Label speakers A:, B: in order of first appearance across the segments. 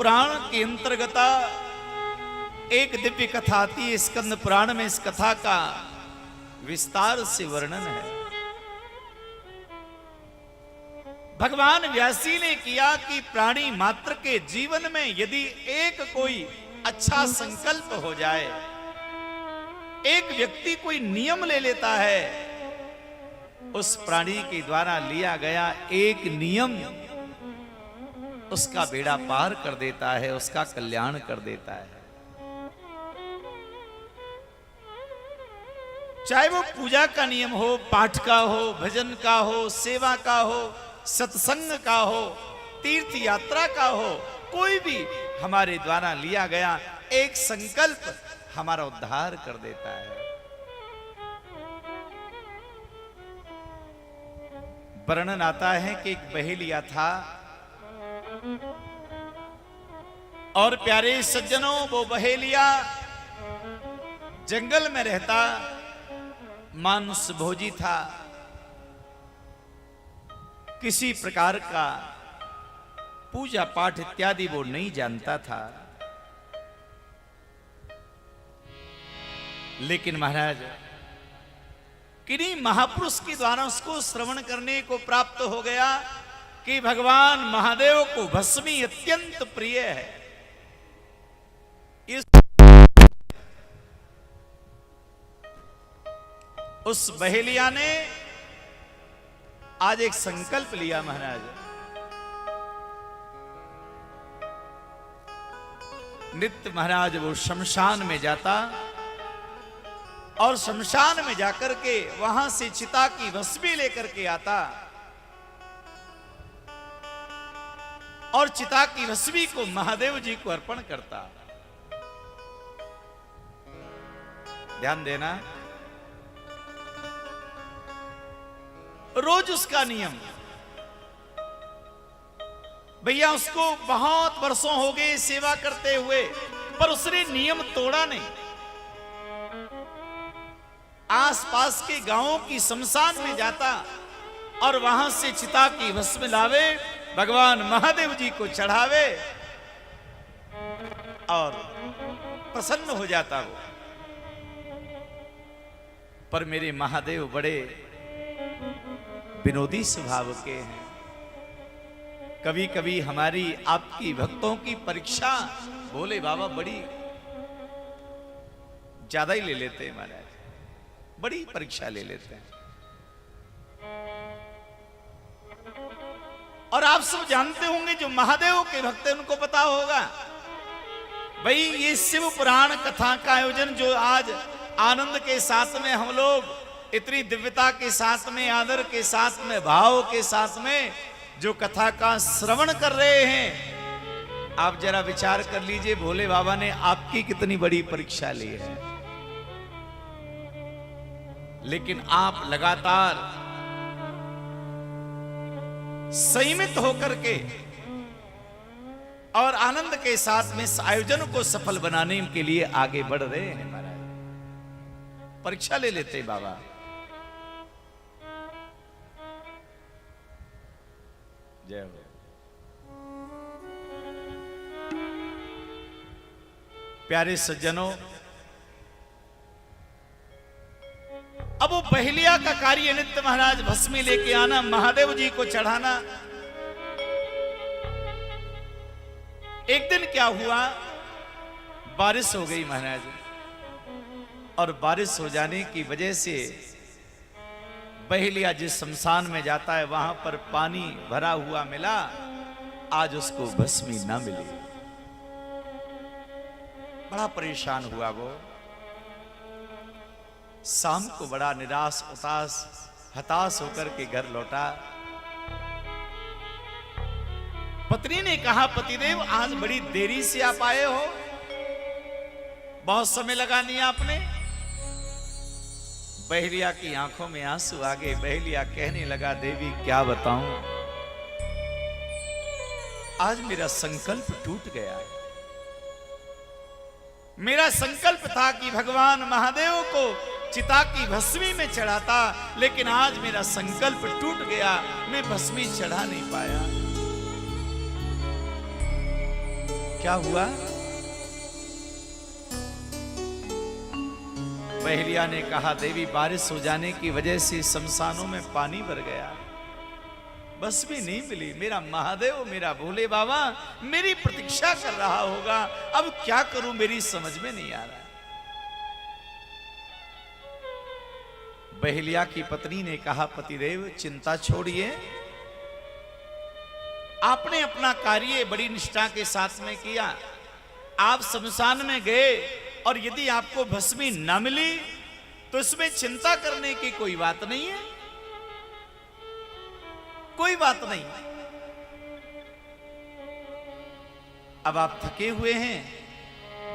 A: पुराण के अंतर्गत एक दिव्य कथा आती है। स्कंद पुराण में इस कथा का विस्तार से वर्णन है। भगवान व्यासी ने किया कि प्राणी मात्र के जीवन में यदि एक कोई अच्छा संकल्प हो जाए, एक व्यक्ति कोई नियम ले लेता है, उस प्राणी के द्वारा लिया गया एक नियम उसका बेड़ा पार कर देता है, उसका कल्याण कर देता है। चाहे वो पूजा का नियम हो, पाठ का हो, भजन का हो, सेवा का हो, सत्संग का हो, तीर्थ यात्रा का हो, कोई भी हमारे द्वारा लिया गया एक संकल्प हमारा उद्धार कर देता है। वर्णन आता है कि एक बहेलिया था और प्यारे सज्जनों, वो बहेलिया जंगल में रहता, मांस भोजी था, किसी प्रकार का पूजा पाठ इत्यादि वो नहीं जानता था। लेकिन महाराज किन्हीं महापुरुष के द्वारा उसको श्रवण करने को प्राप्त हो गया कि भगवान महादेव को भस्मी अत्यंत प्रिय है। उस बहेलिया ने आज एक संकल्प लिया। महाराज नित्य महाराज वो शमशान में जाता और शमशान में जाकर के वहां से चिता की भस्मी लेकर के आता और चिता की भस्मी को महादेव जी को अर्पण करता। ध्यान देना, रोज उसका नियम, भैया उसको बहुत वर्षों हो गए सेवा करते हुए, पर उसने नियम तोड़ा नहीं। आसपास के गांवों की शमशान में जाता और वहां से चिता की भस्म लावे, भगवान महादेव जी को चढ़ावे और प्रसन्न हो जाता वो। पर मेरे महादेव बड़े विनोदी स्वभाव के हैं। कभी कभी हमारी आपकी भक्तों की परीक्षा भोले बाबा बड़ी ज्यादा ही ले लेते हैं। महाराज बड़ी परीक्षा ले लेते हैं। और आप सब जानते होंगे, जो महादेव के भक्त हैं उनको पता होगा भाई, ये शिव पुराण कथा का आयोजन जो आज आनंद के साथ में हम लोग इतनी दिव्यता के साथ में, आदर के साथ में, भाव के साथ में जो कथा का श्रवण कर रहे हैं, आप जरा विचार कर लीजिए, भोले बाबा ने आपकी कितनी बड़ी परीक्षा ली है। लेकिन आप लगातार संयमित होकर के और आनंद के साथ में इस आयोजन को सफल बनाने के लिए आगे बढ़ रहे हैं। महाराज परीक्षा ले लेते बाबा। जय हो। प्यारे सज्जनों, अब वो बहेलिया का कार्य नित्य महाराज भस्मी लेके आना, महादेव जी को चढ़ाना। एक दिन क्या हुआ, बारिश हो गई महाराज, और बारिश हो जाने की वजह से बहेलिया जिस शमशान में जाता है वहां पर पानी भरा हुआ मिला, आज उसको भस्मी ना मिली। बड़ा परेशान हुआ वो। शाम को बड़ा निराश उदास हताश होकर के घर लौटा। पत्नी ने कहा, पतिदेव आज बड़ी देरी से आप आए हो, बहुत समय लगा लिया आपने। बहेलिया की आंखों में आंसू आ गए। बहेलिया कहने लगा, देवी क्या बताऊं, आज मेरा संकल्प टूट गया है। मेरा संकल्प था कि भगवान महादेव को चिता की भस्मी में चढ़ाता, लेकिन आज मेरा संकल्प टूट गया, मैं भस्मी चढ़ा नहीं पाया। क्या हुआ? बहेलिया ने कहा, देवी बारिश हो जाने की वजह से शमशानों में पानी भर गया, बस भी नहीं मिली। मेरा महादेव, मेरा भोले बाबा मेरी प्रतीक्षा कर रहा होगा, अब क्या करूं मेरी समझ में नहीं आ रहा। बहेलिया की पत्नी ने कहा, पतिदेव चिंता छोड़िए, आपने अपना कार्य बड़ी निष्ठा के साथ में किया। आप शमशान में गए और यदि आपको भस्मी ना मिली तो इसमें चिंता करने की कोई बात नहीं है, कोई बात नहीं। अब आप थके हुए हैं,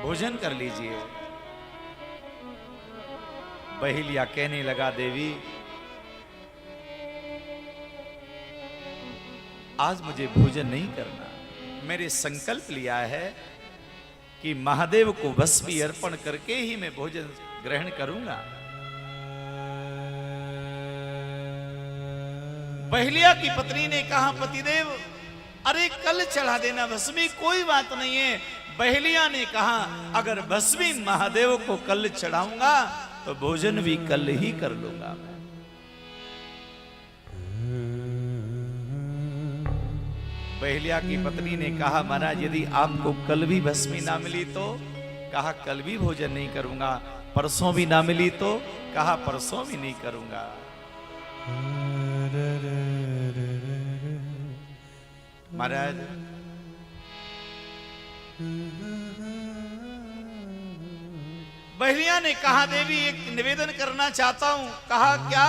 A: भोजन कर लीजिए। बहेलिया कहने लगा, देवी आज मुझे भोजन नहीं करना, मैंने संकल्प लिया है कि महादेव को भस्मी अर्पण करके ही मैं भोजन ग्रहण करूंगा। बहेलिया की पत्नी ने कहा, पतिदेव अरे कल चढ़ा देना भस्मी, कोई बात नहीं है। बहेलिया ने कहा, अगर भस्मी महादेव को कल चढ़ाऊंगा तो भोजन भी कल ही कर लूंगा मैं। बहेलिया की पत्नी ने कहा, महाराज यदि आपको कल भी भस्मी ना मिली तो? कहा कल भी भोजन नहीं करूंगा। परसों भी ना मिली तो? कहा परसों भी नहीं करूंगा। महाराज बहेलिया ने कहा, देवी एक निवेदन करना चाहता हूं। कहा क्या?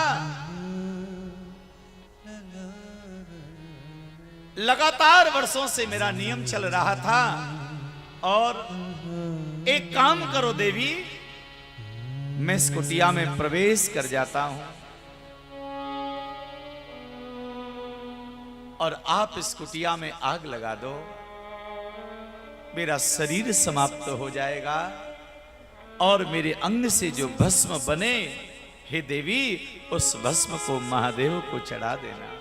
A: लगातार वर्षों से मेरा नियम चल रहा था, और एक काम करो देवी, मैं इस कुटिया में प्रवेश कर जाता हूं और आप इस कुटिया में आग लगा दो, मेरा शरीर समाप्त हो जाएगा और मेरे अंग से जो भस्म बने, हे देवी उस भस्म को महादेव को चढ़ा देना।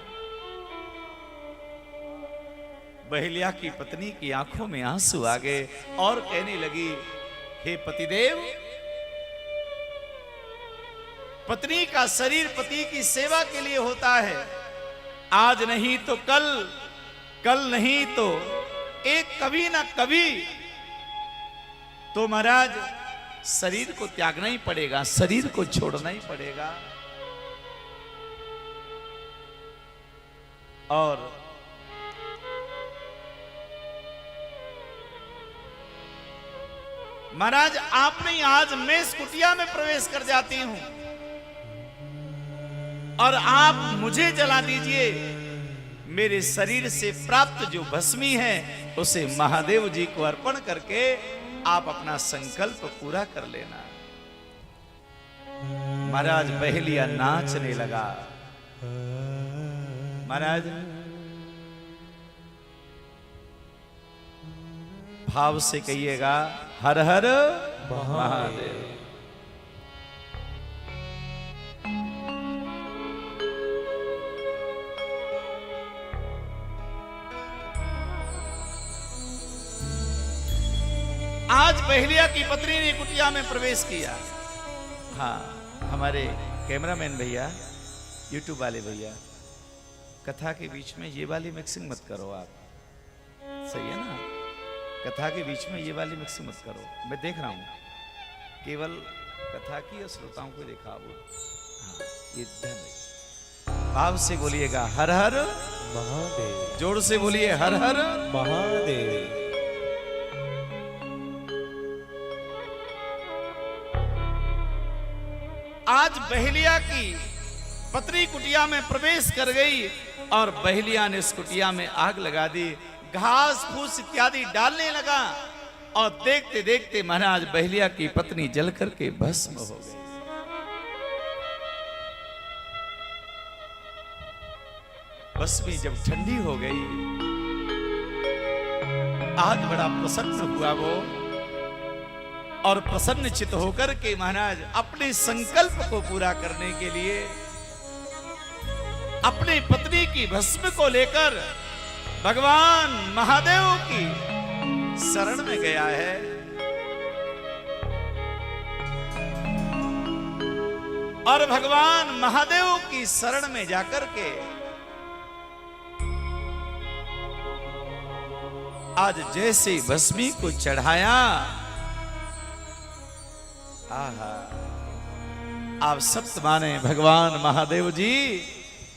A: बहेलिया की पत्नी की आंखों में आंसू आ गए और कहने लगी, हे पतिदेव, पत्नी का शरीर पति की सेवा के लिए होता है। आज नहीं तो कल, कल नहीं तो एक कभी ना कभी तो महाराज शरीर को त्यागना ही पड़ेगा, शरीर को छोड़ना ही पड़ेगा। और महाराज आप नहीं, आज मैं इस कुटिया में प्रवेश कर जाती हूं और आप मुझे जला दीजिए। मेरे शरीर से प्राप्त जो भस्मी है उसे महादेव जी को अर्पण करके आप अपना संकल्प पूरा कर लेना। महाराज बहेलिया नाचने लगा। महाराज भाव से कहिएगा, हर हर महादेव। आज बहेलिया की पत्नी ने कुटिया में प्रवेश किया। हाँ, हमारे कैमरामैन भैया, यूट्यूब वाले भैया, कथा के बीच में ये वाली मिक्सिंग मत करो आप, सही है ना? कथा के बीच में ये वाली मिक्सिंग मत करो। मैं देख रहा हूँ, केवल कथा की और श्रोताओं को देखा वो। हाँ, ये ध्यान भाव से बोलिएगा, हर हर महादेव। जोर से बोलिए, हर हर महादेव। आज बहेलिया की पत्नी कुटिया में प्रवेश कर गई और बहेलिया ने इस कुटिया में आग लगा दी, घास फूस इत्यादि डालने लगा और देखते देखते महाराज बहेलिया की पत्नी जल करके भस्म हो गई। भस्मी जब ठंडी हो गई, आज बड़ा प्रसन्न हुआ वो, और प्रसन्न चित्त होकर के महाराज अपने संकल्प को पूरा करने के लिए अपनी पत्नी की भस्म को लेकर भगवान महादेव की शरण में गया है। और भगवान महादेव की शरण में जाकर के आज जैसे भस्मी को चढ़ाया, आहा, आप सत्य माने भगवान महादेव जी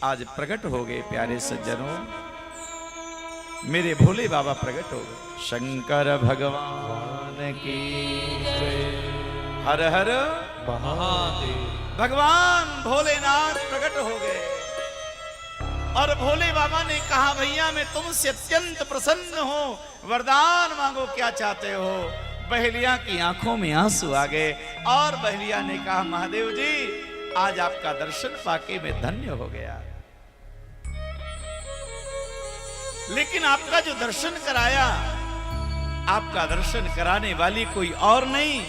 A: आज प्रकट हो गए। प्यारे सज्जनों, मेरे भोले बाबा प्रकट हो गए। शंकर भगवान की जय। हर हर महादेव। भगवान भोलेनाथ प्रकट हो गए और भोले बाबा ने कहा, भैया मैं तुमसे अत्यंत प्रसन्न हूं, वरदान मांगो, क्या चाहते हो। बहेलिया की आंखों में आंसू आ गए और बहेलिया ने कहा, महादेव जी आज आपका दर्शन पाके मैं धन्य हो गया, लेकिन आपका जो दर्शन कराया, आपका दर्शन कराने वाली कोई और नहीं,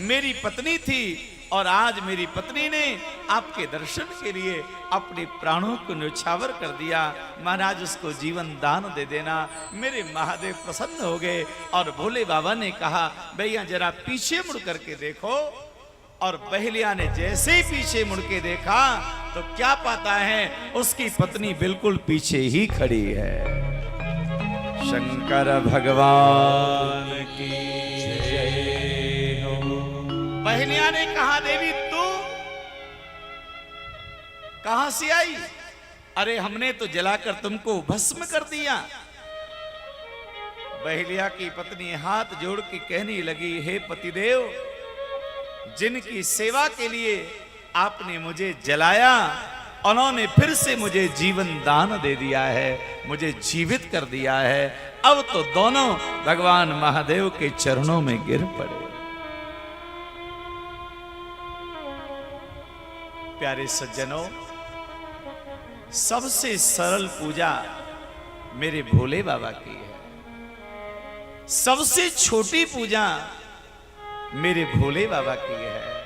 A: मेरी पत्नी थी। और आज मेरी पत्नी ने आपके दर्शन के लिए अपने प्राणों को न्यौछावर कर दिया। महाराज उसको जीवन दान दे देना। मेरे महादेव प्रसन्न हो गए और भोले बाबा ने कहा, भैया जरा पीछे मुड़ करके देखो। और बहेलिया ने जैसे ही पीछे मुड़ के देखा तो क्या पाता है, उसकी पत्नी बिल्कुल पीछे ही खड़ी है। शंकर भगवान की जय हो। बहेलिया ने कहा, देवी तू कहां से आई? अरे हमने तो जलाकर तुमको भस्म कर दिया। बहेलिया की पत्नी हाथ जोड़ के कहने लगी, हे पतिदेव, जिनकी सेवा के लिए आपने मुझे जलाया, उन्होंने फिर से मुझे जीवन दान दे दिया है, मुझे जीवित कर दिया है। अब तो दोनों भगवान महादेव के चरणों में गिर पड़े। प्यारे सज्जनों, सबसे सरल पूजा मेरे भोले बाबा की है। सबसे छोटी पूजा मेरे भोले बाबा की है।